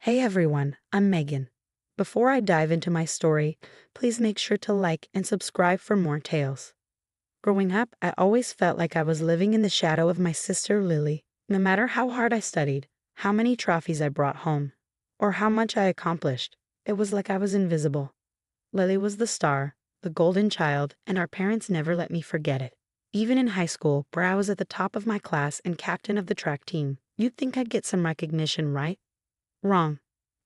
Hey everyone, I'm Megan. Before I dive into my story, please make sure to like and subscribe for more tales. Growing up, I always felt like I was living in the shadow of my sister Lily. No matter how hard I studied, how many trophies I brought home, or how much I accomplished, it was like I was invisible. Lily was the star, the golden child, and our parents never let me forget it. Even in high school, where I was at the top of my class and captain of the track team, you'd think I'd get some recognition, right? Wrong.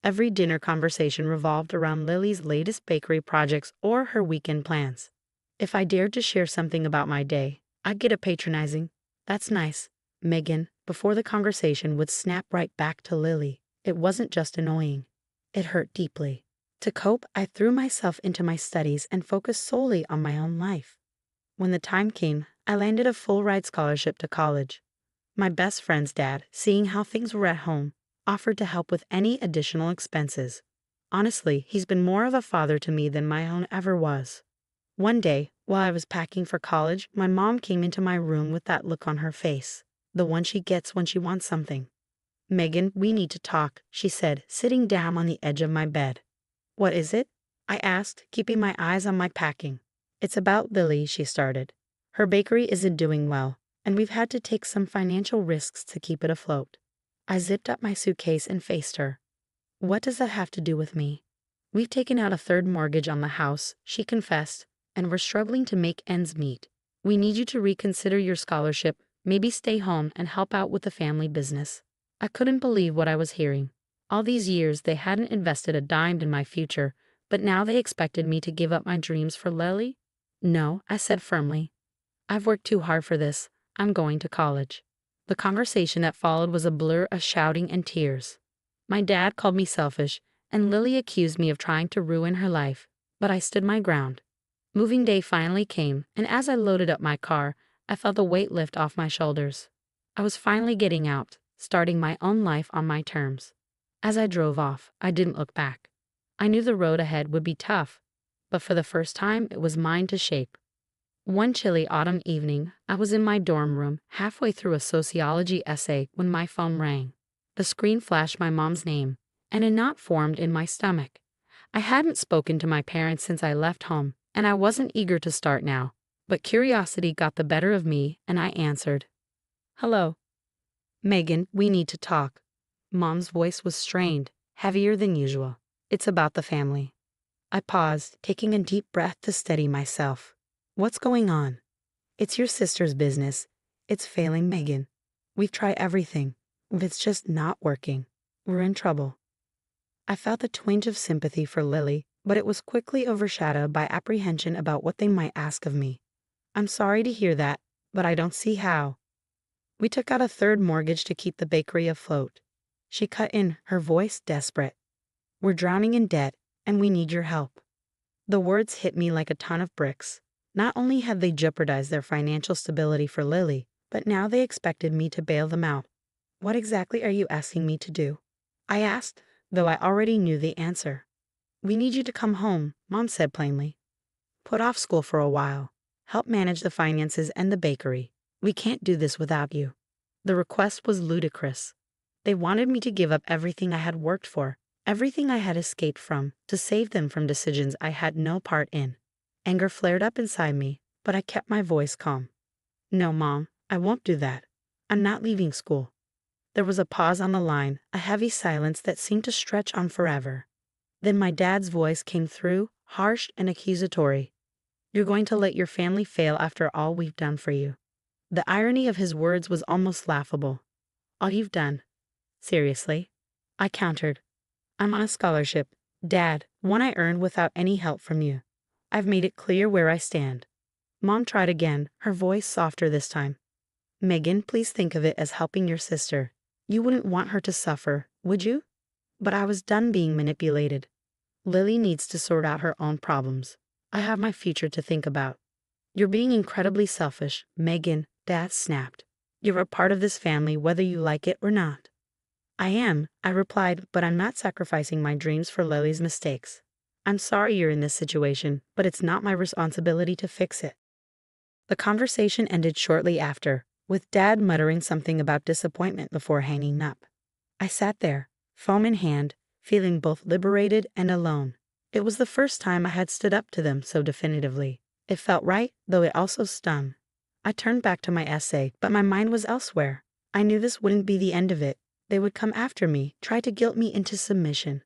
Every dinner conversation revolved around Lily's latest bakery projects or her weekend plans. If I dared to share something about my day, I'd get a patronizing, "That's nice, Megan," before the conversation would snap right back to Lily. It wasn't just annoying. It hurt deeply. To cope, I threw myself into my studies and focused solely on my own life. When the time came, I landed a full-ride scholarship to college. My best friend's dad, seeing how things were at home, offered to help with any additional expenses. Honestly, he's been more of a father to me than my own ever was. One day, while I was packing for college, my mom came into my room with that look on her face, the one she gets when she wants something. "Megan, we need to talk," she said, sitting down on the edge of my bed. "What is it?" I asked, keeping my eyes on my packing. "It's about Lily," she started. "Her bakery isn't doing well, and we've had to take some financial risks to keep it afloat." I zipped up my suitcase and faced her. "What does that have to do with me?" "We've taken out a third mortgage on the house," she confessed, "and we're struggling to make ends meet. We need you to reconsider your scholarship, maybe stay home and help out with the family business." I couldn't believe what I was hearing. All these years they hadn't invested a dime in my future, but now they expected me to give up my dreams for Lily? "No," I said firmly. "I've worked too hard for this. I'm going to college." The conversation that followed was a blur of shouting and tears. My dad called me selfish, and Lily accused me of trying to ruin her life, but I stood my ground. Moving day finally came, and as I loaded up my car, I felt a weight lift off my shoulders. I was finally getting out, starting my own life on my terms. As I drove off, I didn't look back. I knew the road ahead would be tough, but for the first time, it was mine to shape. One chilly autumn evening, I was in my dorm room, halfway through a sociology essay when my phone rang. The screen flashed my mom's name, and a knot formed in my stomach. I hadn't spoken to my parents since I left home, and I wasn't eager to start now. But curiosity got the better of me, and I answered. "Hello. Megan, we need to talk." Mom's voice was strained, heavier than usual. "It's about the family." I paused, taking a deep breath to steady myself. "What's going on?" "It's your sister's business. It's failing, Megan. We've tried everything. It's just not working. We're in trouble." I felt a twinge of sympathy for Lily, but it was quickly overshadowed by apprehension about what they might ask of me. "I'm sorry to hear that, but I don't see how." "We took out a third mortgage to keep the bakery afloat." She cut in, her voice desperate. "We're drowning in debt, and we need your help." The words hit me like a ton of bricks. Not only had they jeopardized their financial stability for Lily, but now they expected me to bail them out. "What exactly are you asking me to do?" I asked, though I already knew the answer. "We need you to come home," Mom said plainly. "Put off school for a while. Help manage the finances and the bakery. We can't do this without you." The request was ludicrous. They wanted me to give up everything I had worked for, everything I had escaped from, to save them from decisions I had no part in. Anger flared up inside me, but I kept my voice calm. "No, Mom, I won't do that. I'm not leaving school." There was a pause on the line, a heavy silence that seemed to stretch on forever. Then my dad's voice came through, harsh and accusatory. "You're going to let your family fail after all we've done for you." The irony of his words was almost laughable. "All you've done?" "Seriously?" I countered. "I'm on a scholarship, Dad, one I earned without any help from you. I've made it clear where I stand." Mom tried again, her voice softer this time. "Megan, please think of it as helping your sister. You wouldn't want her to suffer, would you?" But I was done being manipulated. "Lily needs to sort out her own problems. I have my future to think about." "You're being incredibly selfish, Megan," Dad snapped. "You're a part of this family whether you like it or not." "I am," I replied, "but I'm not sacrificing my dreams for Lily's mistakes. I'm sorry you're in this situation, but it's not my responsibility to fix it." The conversation ended shortly after, with Dad muttering something about disappointment before hanging up. I sat there, phone in hand, feeling both liberated and alone. It was the first time I had stood up to them so definitively. It felt right, though it also stung. I turned back to my essay, but my mind was elsewhere. I knew this wouldn't be the end of it. They would come after me, try to guilt me into submission.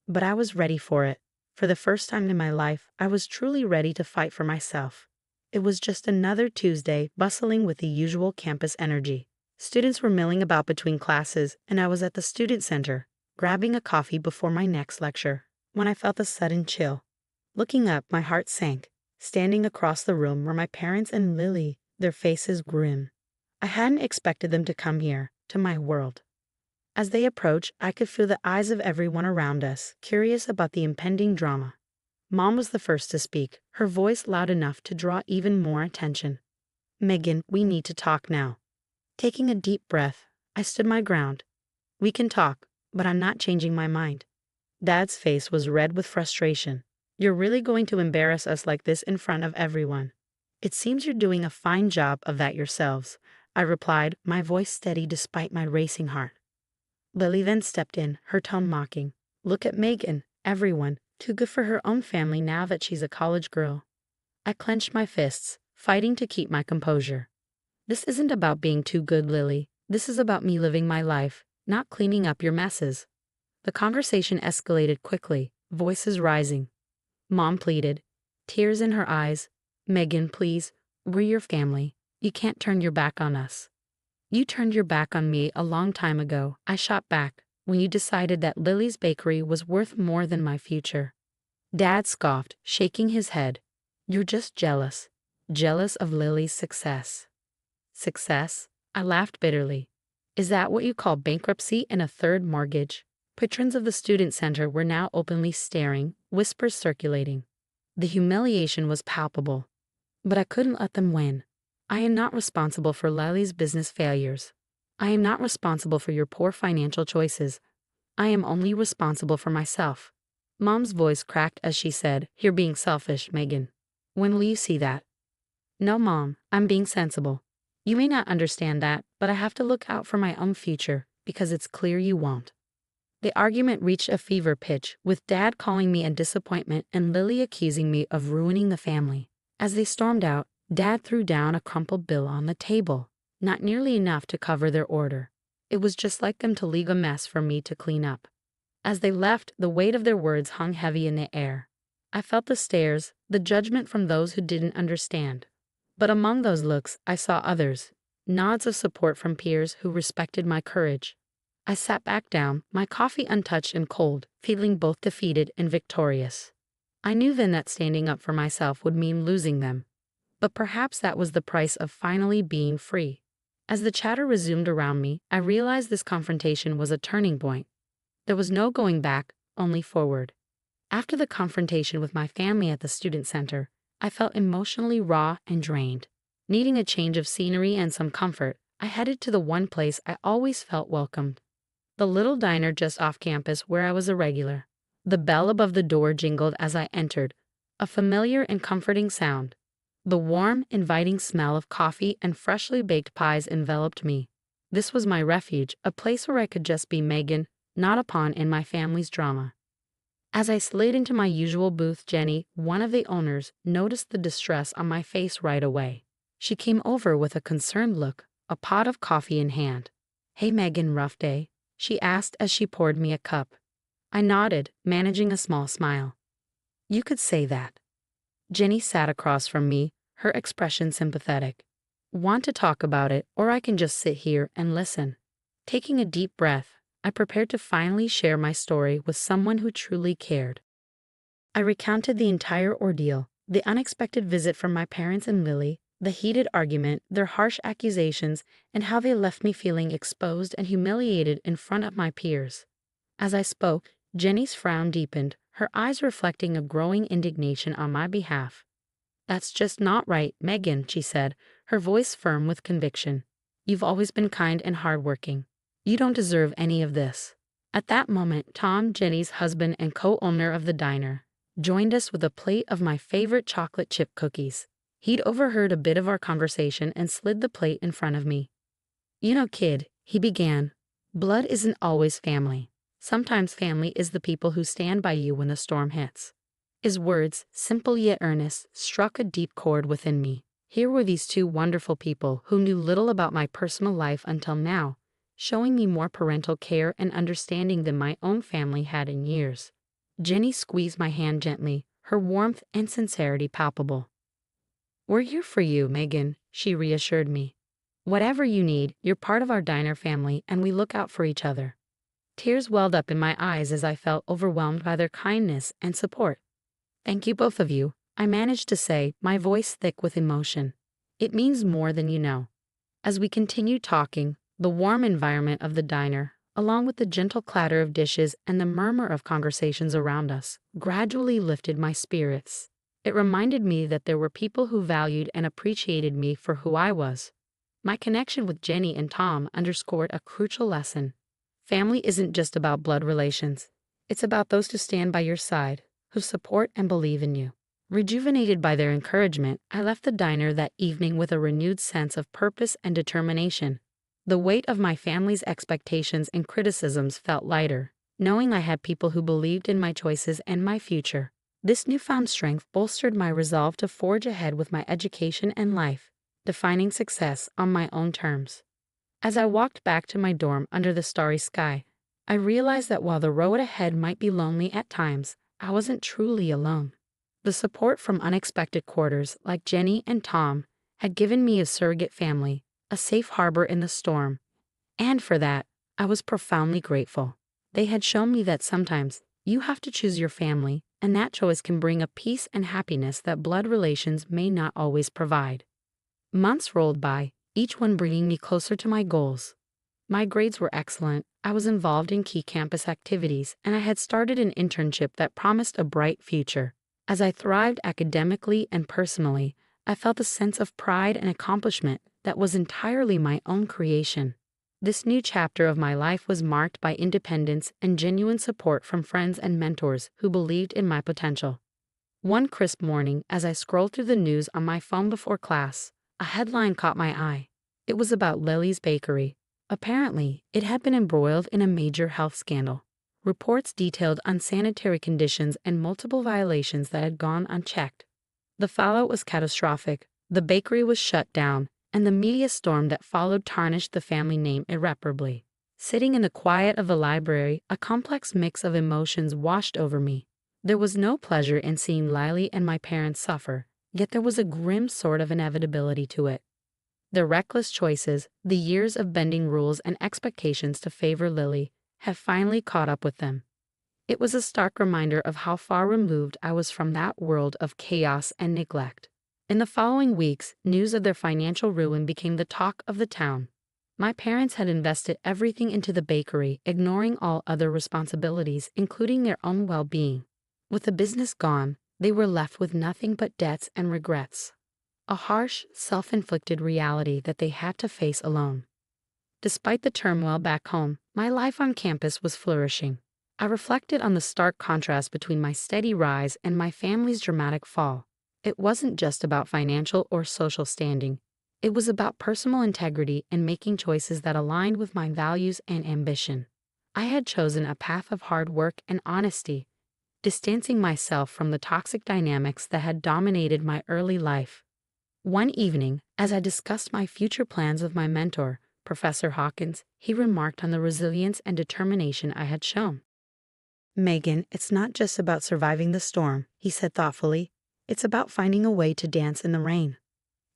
But I was ready for it. For the first time in my life, I was truly ready to fight for myself. It was just another Tuesday, bustling with the usual campus energy. Students were milling about between classes, and I was at the student center, grabbing a coffee before my next lecture, when I felt a sudden chill. Looking up, my heart sank. Standing across the room were my parents and Lily, their faces grim. I hadn't expected them to come here, to my world. As they approached, I could feel the eyes of everyone around us, curious about the impending drama. Mom was the first to speak, her voice loud enough to draw even more attention. "Megan, we need to talk now." Taking a deep breath, I stood my ground. "We can talk, but I'm not changing my mind." Dad's face was red with frustration. "You're really going to embarrass us like this in front of everyone?" "It seems you're doing a fine job of that yourselves," I replied, my voice steady despite my racing heart. Lily then stepped in, her tone mocking. "Look at Megan, everyone, too good for her own family now that she's a college girl." I clenched my fists, fighting to keep my composure. "This isn't about being too good, Lily. This is about me living my life, not cleaning up your messes." The conversation escalated quickly, voices rising. Mom pleaded, tears in her eyes. "Megan, please, we're your family. You can't turn your back on us." "You turned your back on me a long time ago," I shot back, "when you decided that Lily's bakery was worth more than my future." Dad scoffed, shaking his head. "You're just jealous. Jealous of Lily's success." "Success?" I laughed bitterly. "Is that what you call bankruptcy and a third mortgage?" Patrons of the student center were now openly staring, whispers circulating. The humiliation was palpable. But I couldn't let them win. "I am not responsible for Lily's business failures. I am not responsible for your poor financial choices. I am only responsible for myself." Mom's voice cracked as she said, "You're being selfish, Megan. When will you see that?" "No, Mom, I'm being sensible. You may not understand that, but I have to look out for my own future, because it's clear you won't." The argument reached a fever pitch, with Dad calling me a disappointment and Lily accusing me of ruining the family. As they stormed out, Dad threw down a crumpled bill on the table, not nearly enough to cover their order. It was just like them to leave a mess for me to clean up. As they left, the weight of their words hung heavy in the air. I felt the stares, the judgment from those who didn't understand. But among those looks, I saw others, nods of support from peers who respected my courage. I sat back down, my coffee untouched and cold, feeling both defeated and victorious. I knew then that standing up for myself would mean losing them. But perhaps that was the price of finally being free. As the chatter resumed around me, I realized this confrontation was a turning point. There was no going back, only forward. After the confrontation with my family at the student center, I felt emotionally raw and drained. Needing a change of scenery and some comfort, I headed to the one place I always felt welcomed. The little diner just off campus where I was a regular. The bell above the door jingled as I entered, a familiar and comforting sound. The warm, inviting smell of coffee and freshly baked pies enveloped me. This was my refuge, a place where I could just be Megan, not a pawn in my family's drama. As I slid into my usual booth, Jenny, one of the owners, noticed the distress on my face right away. She came over with a concerned look, a pot of coffee in hand. "Hey Megan, rough day?" she asked as she poured me a cup. I nodded, managing a small smile. "You could say that." Jenny sat across from me, her expression sympathetic. "Want to talk about it, or I can just sit here and listen." Taking a deep breath, I prepared to finally share my story with someone who truly cared. I recounted the entire ordeal, the unexpected visit from my parents and Lily, the heated argument, their harsh accusations, and how they left me feeling exposed and humiliated in front of my peers. As I spoke, Jenny's frown deepened, her eyes reflecting a growing indignation on my behalf. "That's just not right, Megan," she said, her voice firm with conviction. "You've always been kind and hardworking. You don't deserve any of this." At that moment, Tom, Jenny's husband and co-owner of the diner, joined us with a plate of my favorite chocolate chip cookies. He'd overheard a bit of our conversation and slid the plate in front of me. "You know, kid," he began, "blood isn't always family. Sometimes family is the people who stand by you when the storm hits. His words, simple yet earnest, struck a deep chord within me. Here were these two wonderful people who knew little about my personal life until now, showing me more parental care and understanding than my own family had in years. Jenny squeezed my hand gently, her warmth and sincerity palpable. "We're here for you, Megan," she reassured me. "Whatever you need, you're part of our diner family and we look out for each other." Tears welled up in my eyes as I felt overwhelmed by their kindness and support. "Thank you, both of you," I managed to say, my voice thick with emotion. "It means more than you know." As we continued talking, the warm environment of the diner, along with the gentle clatter of dishes and the murmur of conversations around us, gradually lifted my spirits. It reminded me that there were people who valued and appreciated me for who I was. My connection with Jenny and Tom underscored a crucial lesson. Family isn't just about blood relations. It's about those who stand by your side, who support and believe in you. Rejuvenated by their encouragement, I left the diner that evening with a renewed sense of purpose and determination. The weight of my family's expectations and criticisms felt lighter, knowing I had people who believed in my choices and my future. This newfound strength bolstered my resolve to forge ahead with my education and life, defining success on my own terms. As I walked back to my dorm under the starry sky, I realized that while the road ahead might be lonely at times, I wasn't truly alone. The support from unexpected quarters like Jenny and Tom had given me a surrogate family, a safe harbor in the storm, and for that, I was profoundly grateful. They had shown me that sometimes you have to choose your family, and that choice can bring a peace and happiness that blood relations may not always provide. Months rolled by, each one bringing me closer to my goals. My grades were excellent, I was involved in key campus activities, and I had started an internship that promised a bright future. As I thrived academically and personally, I felt a sense of pride and accomplishment that was entirely my own creation. This new chapter of my life was marked by independence and genuine support from friends and mentors who believed in my potential. One crisp morning, as I scrolled through the news on my phone before class, a headline caught my eye. It was about Lily's Bakery. Apparently, it had been embroiled in a major health scandal. Reports detailed unsanitary conditions and multiple violations that had gone unchecked. The fallout was catastrophic. The bakery was shut down, and the media storm that followed tarnished the family name irreparably. Sitting in the quiet of the library, a complex mix of emotions washed over me. There was no pleasure in seeing Lily and my parents suffer, yet there was a grim sort of inevitability to it. Their reckless choices, the years of bending rules and expectations to favor Lily, have finally caught up with them. It was a stark reminder of how far removed I was from that world of chaos and neglect. In the following weeks, news of their financial ruin became the talk of the town. My parents had invested everything into the bakery, ignoring all other responsibilities, including their own well-being. With the business gone, they were left with nothing but debts and regrets. A harsh, self-inflicted reality that they had to face alone. Despite the turmoil back home, my life on campus was flourishing. I reflected on the stark contrast between my steady rise and my family's dramatic fall. It wasn't just about financial or social standing. It was about personal integrity and making choices that aligned with my values and ambition. I had chosen a path of hard work and honesty, distancing myself from the toxic dynamics that had dominated my early life. One evening, as I discussed my future plans with my mentor, Professor Hawkins, he remarked on the resilience and determination I had shown. "Megan, it's not just about surviving the storm," he said thoughtfully. "It's about finding a way to dance in the rain."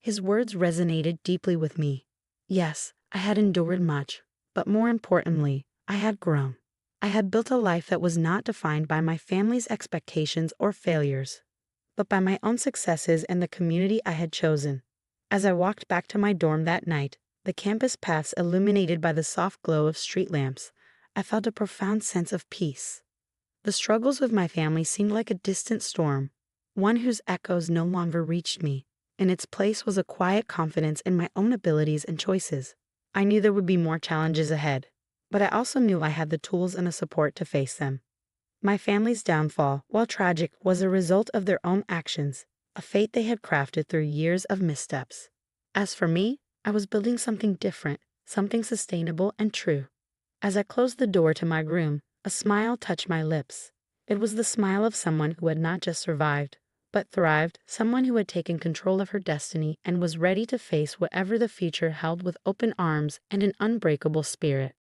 His words resonated deeply with me. Yes, I had endured much, but more importantly, I had grown. I had built a life that was not defined by my family's expectations or failures, but by my own successes and the community I had chosen. As I walked back to my dorm that night, the campus paths illuminated by the soft glow of street lamps, I felt a profound sense of peace. The struggles with my family seemed like a distant storm, one whose echoes no longer reached me. In its place was a quiet confidence in my own abilities and choices. I knew there would be more challenges ahead, but I also knew I had the tools and the support to face them. My family's downfall, while tragic, was a result of their own actions, a fate they had crafted through years of missteps. As for me, I was building something different, something sustainable and true. As I closed the door to my room, A smile touched my lips. It was the smile of someone who had not just survived, but thrived, someone who had taken control of her destiny and was ready to face whatever the future held with open arms and an unbreakable spirit.